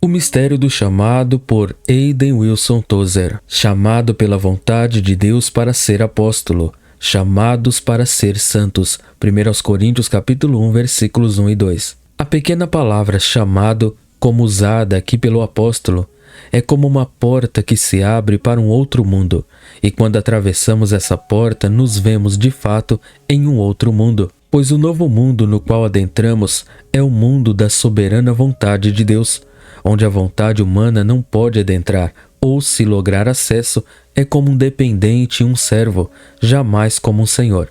O mistério do chamado por Hayden Wilson Tozer. Chamado pela vontade de Deus para ser apóstolo. Chamados para ser santos. 1 Coríntios capítulo 1, versículos 1 e 2. A pequena palavra chamado, como usada aqui pelo apóstolo, é como uma porta que se abre para um outro mundo, e quando atravessamos essa porta, nos vemos de fato em um outro mundo, pois o novo mundo no qual adentramos é o mundo da soberana vontade de Deus, onde a vontade humana não pode adentrar, ou se lograr acesso, é como um dependente e um servo, jamais como um senhor.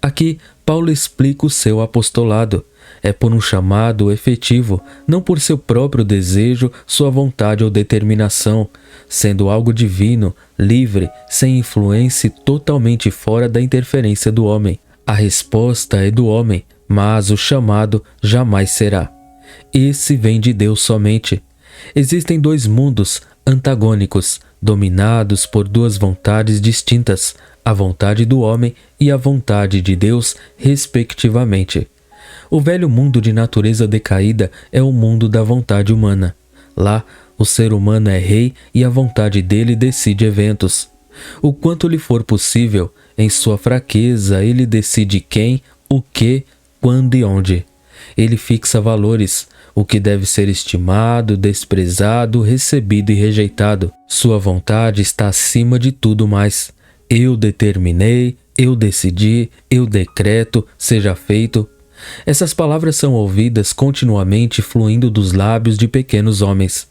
Aqui, Paulo explica o seu apostolado. É por um chamado efetivo, não por seu próprio desejo, sua vontade ou determinação, sendo algo divino, livre, sem influência e totalmente fora da interferência do homem. A resposta é do homem, mas o chamado jamais será. Esse vem de Deus somente. Existem dois mundos antagônicos, dominados por duas vontades distintas, a vontade do homem e a vontade de Deus, respectivamente. O velho mundo de natureza decaída é o mundo da vontade humana. Lá, o ser humano é rei e a vontade dele decide eventos. O quanto lhe for possível, em sua fraqueza, ele decide quem, o que, quando e onde. Ele fixa valores, o que deve ser estimado, desprezado, recebido e rejeitado. Sua vontade está acima de tudo mais. Eu determinei, eu decidi, eu decreto, seja feito. Essas palavras são ouvidas continuamente fluindo dos lábios de pequenos homens.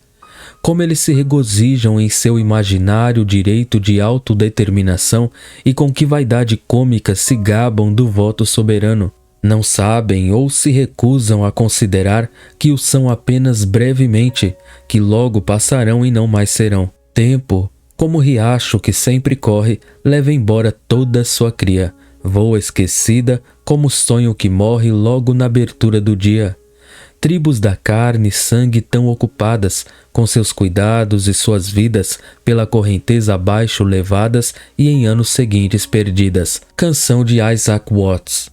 Como eles se regozijam em seu imaginário direito de autodeterminação e com que vaidade cômica se gabam do voto soberano. Não sabem ou se recusam a considerar que o são apenas brevemente, que logo passarão e não mais serão. Tempo, como riacho que sempre corre, leva embora toda a sua cria. Voa esquecida como sonho que morre logo na abertura do dia. Tribos da carne e sangue tão ocupadas com seus cuidados e suas vidas pela correnteza abaixo levadas e em anos seguintes perdidas. Canção de Isaac Watts.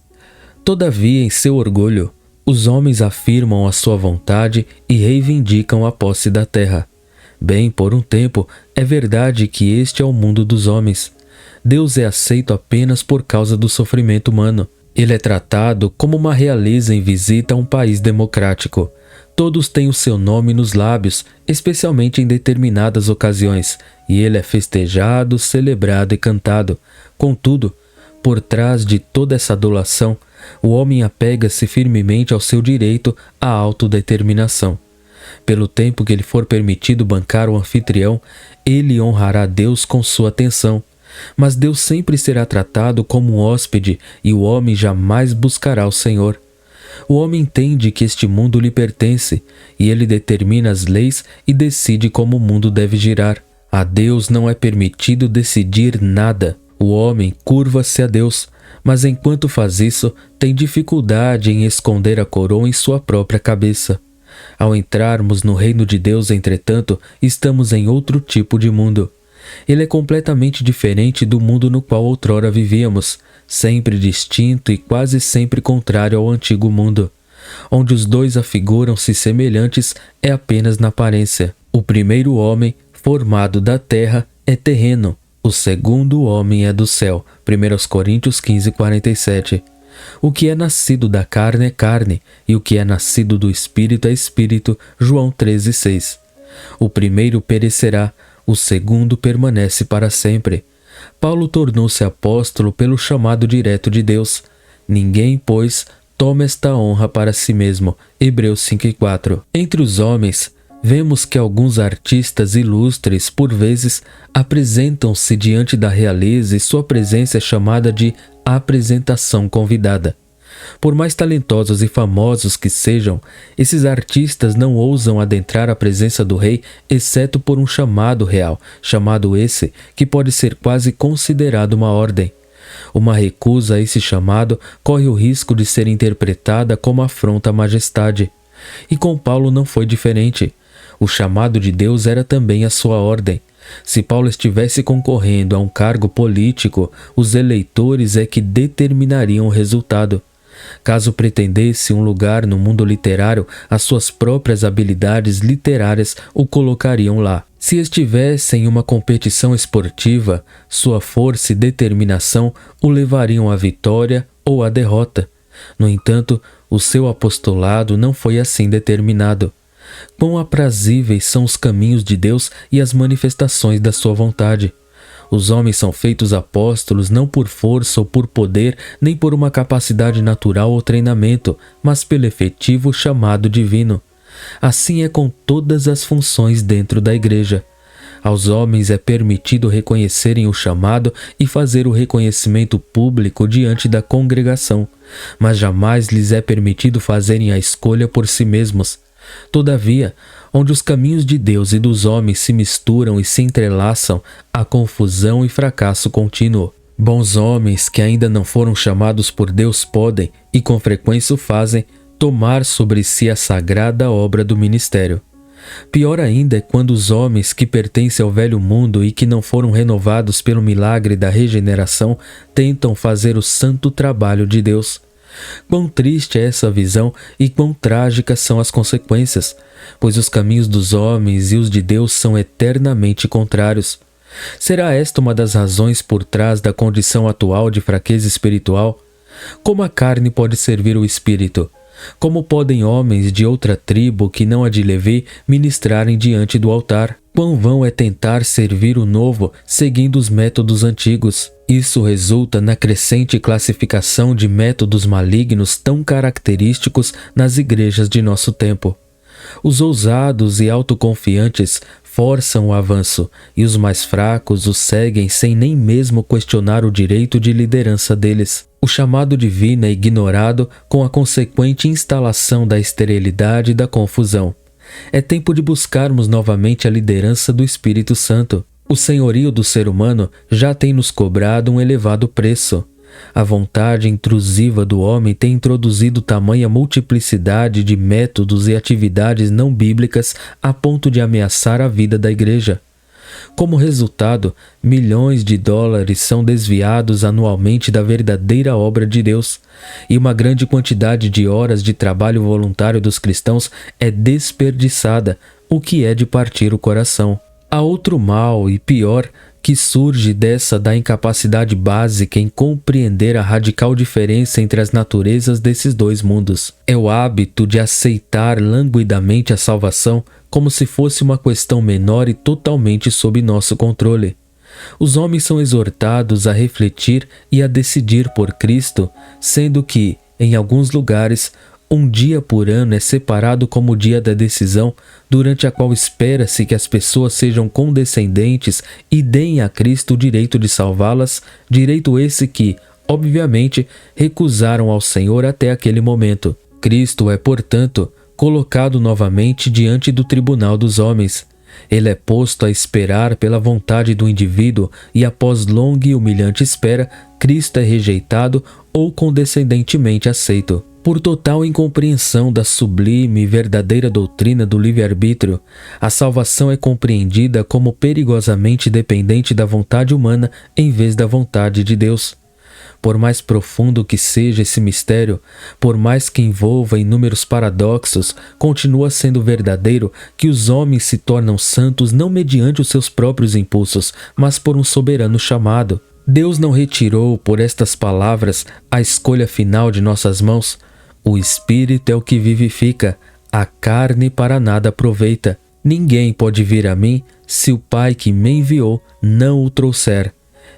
Todavia, em seu orgulho, os homens afirmam a sua vontade e reivindicam a posse da terra. Bem, por um tempo, é verdade que este é o mundo dos homens. Deus é aceito apenas por causa do sofrimento humano. Ele é tratado como uma realeza em visita a um país democrático. Todos têm o seu nome nos lábios, especialmente em determinadas ocasiões, e ele é festejado, celebrado e cantado. Contudo, por trás de toda essa adulação, o homem apega-se firmemente ao seu direito à autodeterminação. Pelo tempo que lhe for permitido bancar o anfitrião, ele honrará Deus com sua atenção. Mas Deus sempre será tratado como um hóspede e o homem jamais buscará o Senhor. O homem entende que este mundo lhe pertence e ele determina as leis e decide como o mundo deve girar. A Deus não é permitido decidir nada. O homem curva-se a Deus, mas enquanto faz isso, tem dificuldade em esconder a coroa em sua própria cabeça. Ao entrarmos no reino de Deus, entretanto, estamos em outro tipo de mundo. Ele é completamente diferente do mundo no qual outrora vivíamos, sempre distinto e quase sempre contrário ao antigo mundo. Onde os dois afiguram-se semelhantes é apenas na aparência. O primeiro homem, formado da terra, é terreno. O segundo homem é do céu. 1 Coríntios 15, 47. O que é nascido da carne é carne, e o que é nascido do Espírito é Espírito. João 13, 6. O primeiro perecerá, o segundo permanece para sempre. Paulo tornou-se apóstolo pelo chamado direto de Deus. Ninguém, pois, toma esta honra para si mesmo. Hebreus 5:4. Entre os homens, vemos que alguns artistas ilustres, por vezes, apresentam-se diante da realeza e sua presença é chamada de apresentação convidada. Por mais talentosos e famosos que sejam, esses artistas não ousam adentrar a presença do rei, exceto por um chamado real, chamado esse que pode ser quase considerado uma ordem. Uma recusa a esse chamado corre o risco de ser interpretada como afronta à majestade. E com Paulo não foi diferente. O chamado de Deus era também a sua ordem. Se Paulo estivesse concorrendo a um cargo político, os eleitores é que determinariam o resultado. Caso pretendesse um lugar no mundo literário, as suas próprias habilidades literárias o colocariam lá. Se estivesse em uma competição esportiva, sua força e determinação o levariam à vitória ou à derrota. No entanto, o seu apostolado não foi assim determinado. Quão aprazíveis são os caminhos de Deus e as manifestações da sua vontade! Os homens são feitos apóstolos não por força ou por poder, nem por uma capacidade natural ou treinamento, mas pelo efetivo chamado divino. Assim é com todas as funções dentro da igreja. Aos homens é permitido reconhecerem o chamado e fazer o reconhecimento público diante da congregação, mas jamais lhes é permitido fazerem a escolha por si mesmos. Todavia, onde os caminhos de Deus e dos homens se misturam e se entrelaçam, há confusão e fracasso contínuo. Bons homens que ainda não foram chamados por Deus podem, e com frequência o fazem, tomar sobre si a sagrada obra do ministério. Pior ainda é quando os homens que pertencem ao velho mundo e que não foram renovados pelo milagre da regeneração tentam fazer o santo trabalho de Deus. Quão triste é essa visão e quão trágicas são as consequências, pois os caminhos dos homens e os de Deus são eternamente contrários. Será esta uma das razões por trás da condição atual de fraqueza espiritual? Como a carne pode servir o espírito? Como podem homens de outra tribo que não a de Levi ministrarem diante do altar? Quão vão é tentar servir o novo seguindo os métodos antigos? Isso resulta na crescente classificação de métodos malignos tão característicos nas igrejas de nosso tempo. Os ousados e autoconfiantes forçam o avanço, e os mais fracos os seguem sem nem mesmo questionar o direito de liderança deles. O chamado divino é ignorado, com a consequente instalação da esterilidade e da confusão. É tempo de buscarmos novamente a liderança do Espírito Santo. O senhorio do ser humano já tem nos cobrado um elevado preço. A vontade intrusiva do homem tem introduzido tamanha multiplicidade de métodos e atividades não bíblicas a ponto de ameaçar a vida da igreja. Como resultado, milhões de dólares são desviados anualmente da verdadeira obra de Deus, e uma grande quantidade de horas de trabalho voluntário dos cristãos é desperdiçada, o que é de partir o coração. Há outro mal e pior que surge dessa da incapacidade básica em compreender a radical diferença entre as naturezas desses dois mundos. É o hábito de aceitar languidamente a salvação como se fosse uma questão menor e totalmente sob nosso controle. Os homens são exortados a refletir e a decidir por Cristo, sendo que, em alguns lugares, um dia por ano é separado como o dia da decisão, durante a qual espera-se que as pessoas sejam condescendentes e deem a Cristo o direito de salvá-las, direito esse que, obviamente, recusaram ao Senhor até aquele momento. Cristo é, portanto, colocado novamente diante do tribunal dos homens. Ele é posto a esperar pela vontade do indivíduo e, após longa e humilhante espera, Cristo é rejeitado ou condescendentemente aceito. Por total incompreensão da sublime e verdadeira doutrina do livre-arbítrio, a salvação é compreendida como perigosamente dependente da vontade humana em vez da vontade de Deus. Por mais profundo que seja esse mistério, por mais que envolva inúmeros paradoxos, continua sendo verdadeiro que os homens se tornam santos não mediante os seus próprios impulsos, mas por um soberano chamado. Deus não retirou, por estas palavras, a escolha final de nossas mãos. O Espírito é o que vivifica, a carne para nada aproveita. Ninguém pode vir a mim se o Pai que me enviou não o trouxer.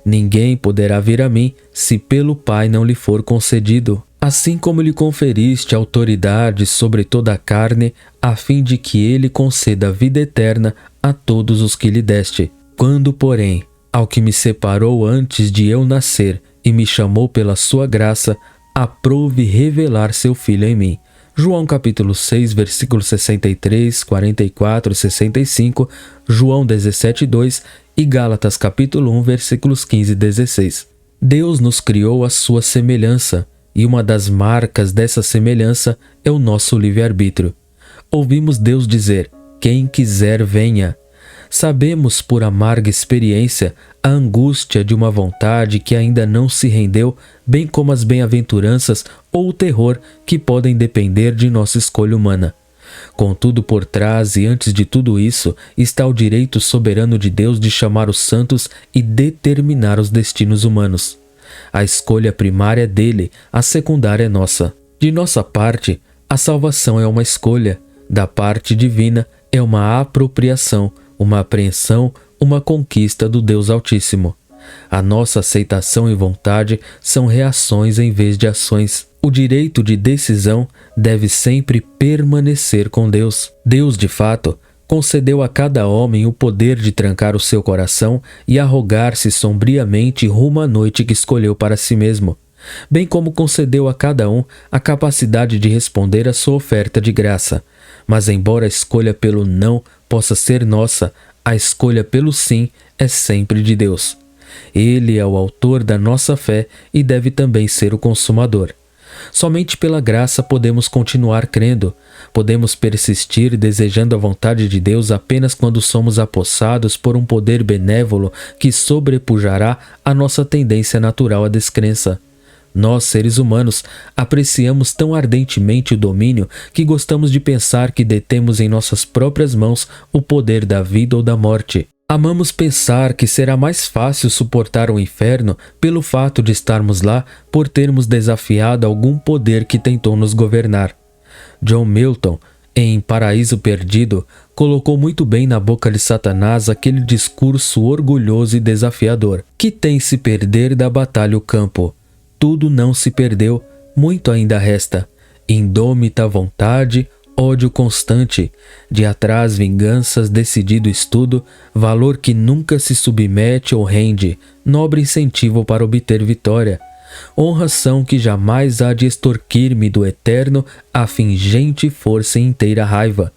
Ninguém poderá vir a mim se pelo Pai não lhe for concedido. Assim como lhe conferiste autoridade sobre toda a carne, a fim de que ele conceda a vida eterna a todos os que lhe deste. Quando, porém, ao que me separou antes de eu nascer e me chamou pela sua graça, aprouve revelar seu Filho em mim. João capítulo 6, versículos 63, 44 e 65, João 17, 2 e Gálatas capítulo 1, versículos 15 e 16. Deus nos criou à sua semelhança, e uma das marcas dessa semelhança é o nosso livre-arbítrio. Ouvimos Deus dizer: quem quiser venha. Sabemos por amarga experiência a angústia de uma vontade que ainda não se rendeu, bem como as bem-aventuranças ou o terror que podem depender de nossa escolha humana. Contudo, por trás e antes de tudo isso, está o direito soberano de Deus de chamar os santos e determinar os destinos humanos. A escolha primária é dele, a secundária é nossa. De nossa parte, a salvação é uma escolha. Da parte divina, é uma apropriação, uma apreensão, uma conquista do Deus Altíssimo. A nossa aceitação e vontade são reações em vez de ações. O direito de decisão deve sempre permanecer com Deus. Deus, de fato, concedeu a cada homem o poder de trancar o seu coração e arrogar-se sombriamente rumo à noite que escolheu para si mesmo, bem como concedeu a cada um a capacidade de responder à sua oferta de graça. Mas embora a escolha pelo não possa ser nossa, a escolha pelo sim é sempre de Deus. Ele é o autor da nossa fé e deve também ser o consumador. Somente pela graça podemos continuar crendo. Podemos persistir desejando a vontade de Deus apenas quando somos apossados por um poder benévolo que sobrepujará a nossa tendência natural à descrença. Nós, seres humanos, apreciamos tão ardentemente o domínio que gostamos de pensar que detemos em nossas próprias mãos o poder da vida ou da morte. Amamos pensar que será mais fácil suportar o inferno pelo fato de estarmos lá por termos desafiado algum poder que tentou nos governar. John Milton, em Paraíso Perdido, colocou muito bem na boca de Satanás aquele discurso orgulhoso e desafiador: que tem se perder da batalha o campo. Tudo não se perdeu, muito ainda resta. Indômita vontade, ódio constante, de atrás vinganças, decidido estudo, valor que nunca se submete ou rende, nobre incentivo para obter vitória, honração que jamais há de extorquir-me do eterno a fingente força e inteira raiva.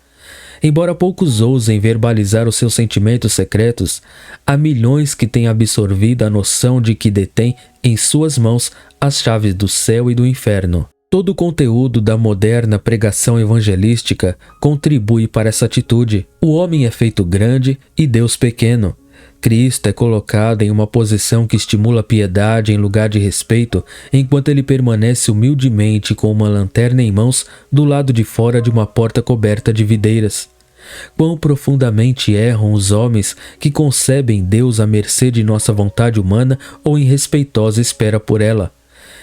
Embora poucos ousem verbalizar os seus sentimentos secretos, há milhões que têm absorvido a noção de que detêm em suas mãos as chaves do céu e do inferno. Todo o conteúdo da moderna pregação evangelística contribui para essa atitude. O homem é feito grande e Deus pequeno. Cristo é colocado em uma posição que estimula a piedade em lugar de respeito, enquanto ele permanece humildemente com uma lanterna em mãos do lado de fora de uma porta coberta de videiras. Quão profundamente erram os homens que concebem Deus à mercê de nossa vontade humana ou em respeitosa espera por ela.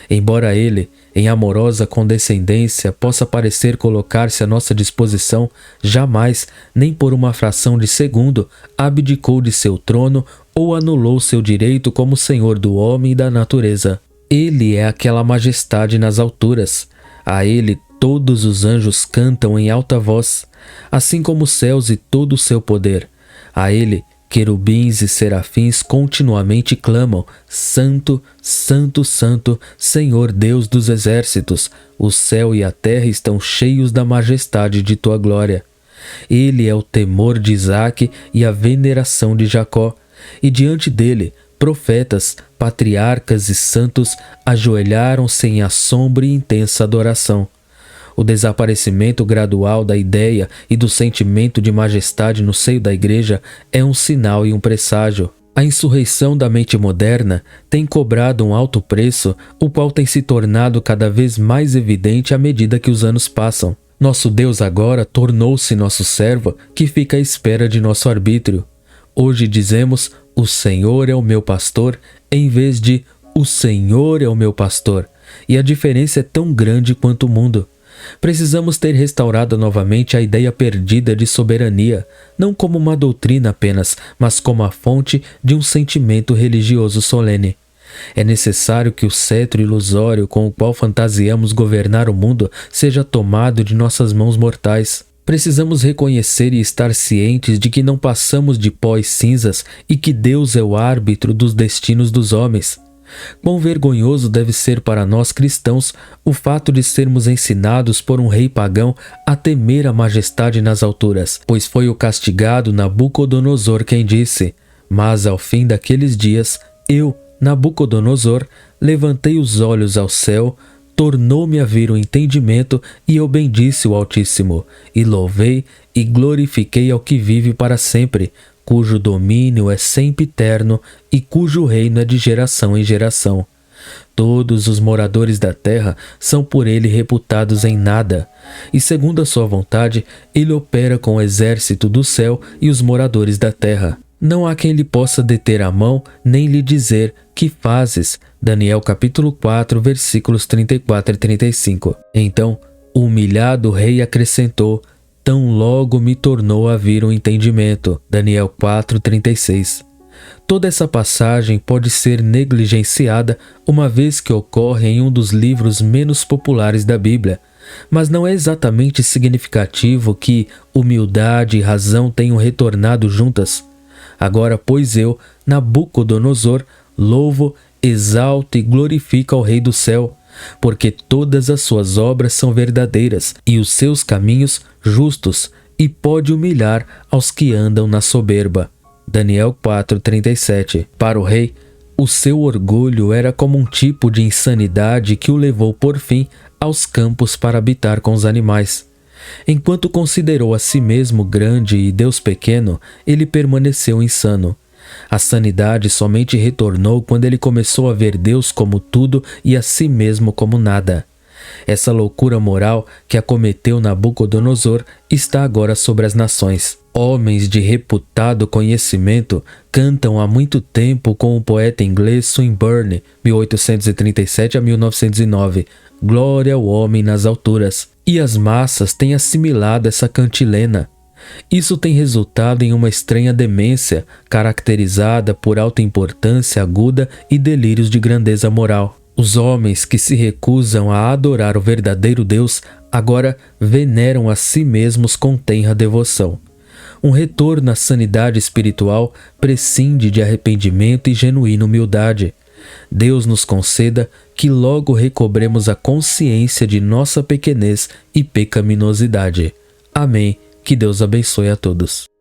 Embora ele, em amorosa condescendência, possa parecer colocar-se à nossa disposição, jamais, nem por uma fração de segundo, abdicou de seu trono ou anulou seu direito como Senhor do homem e da natureza. Ele é aquela majestade nas alturas. A ele todos os anjos cantam em alta voz, assim como os céus e todo o seu poder. A ele querubins e serafins continuamente clamam: Santo, Santo, Santo, Senhor Deus dos exércitos, o céu e a terra estão cheios da majestade de tua glória. Ele é o temor de Isaque e a veneração de Jacó, e diante dele, profetas, patriarcas e santos ajoelharam-se em assombro e intensa adoração. O desaparecimento gradual da ideia e do sentimento de majestade no seio da igreja é um sinal e um presságio. A insurreição da mente moderna tem cobrado um alto preço, o qual tem se tornado cada vez mais evidente à medida que os anos passam. Nosso Deus agora tornou-se nosso servo, que fica à espera de nosso arbítrio. Hoje dizemos: o Senhor é o meu pastor, em vez de o Senhor é o meu pastor, e a diferença é tão grande quanto o mundo. Precisamos ter restaurado novamente a ideia perdida de soberania, não como uma doutrina apenas, mas como a fonte de um sentimento religioso solene. É necessário que o cetro ilusório com o qual fantasiamos governar o mundo seja tomado de nossas mãos mortais. Precisamos reconhecer e estar cientes de que não passamos de pó e cinzas e que Deus é o árbitro dos destinos dos homens. Quão vergonhoso deve ser para nós cristãos o fato de sermos ensinados por um rei pagão a temer a majestade nas alturas, pois foi o castigado Nabucodonosor quem disse: mas ao fim daqueles dias, eu, Nabucodonosor, levantei os olhos ao céu, tornou-me a vir o entendimento e eu bendisse o Altíssimo, e louvei e glorifiquei ao que vive para sempre. cujo domínio é sempiterno e cujo reino é de geração em geração. Todos os moradores da terra são por ele reputados em nada, e segundo a sua vontade, ele opera com o exército do céu e os moradores da terra. Não há quem lhe possa deter a mão, nem lhe dizer: que fazes? Daniel capítulo 4, versículos 34 e 35. Então, o humilhado rei acrescentou: tão logo me tornou a vir o entendimento. Daniel 4, 36. Toda essa passagem pode ser negligenciada, uma vez que ocorre em um dos livros menos populares da Bíblia, mas não é exatamente significativo que humildade e razão tenham retornado juntas. Agora, pois eu, Nabucodonosor, louvo, exalto e glorifico ao Rei do céu, porque todas as suas obras são verdadeiras e os seus caminhos justos, e pode humilhar aos que andam na soberba. Daniel 4:37. Para o rei, o seu orgulho era como um tipo de insanidade que o levou por fim aos campos para habitar com os animais. Enquanto considerou a si mesmo grande e Deus pequeno, ele permaneceu insano. A sanidade somente retornou quando ele começou a ver Deus como tudo e a si mesmo como nada. Essa loucura moral que acometeu Nabucodonosor está agora sobre as nações. Homens de reputado conhecimento cantam há muito tempo com o poeta inglês Swinburne, 1837 a 1909, glória ao homem nas alturas. E as massas têm assimilado essa cantilena. Isso tem resultado em uma estranha demência, caracterizada por alta importância aguda e delírios de grandeza moral. Os homens que se recusam a adorar o verdadeiro Deus agora veneram a si mesmos com tenra devoção. Um retorno à sanidade espiritual prescinde de arrependimento e genuína humildade. Deus nos conceda que logo recobremos a consciência de nossa pequenez e pecaminosidade. Amém. Que Deus abençoe a todos.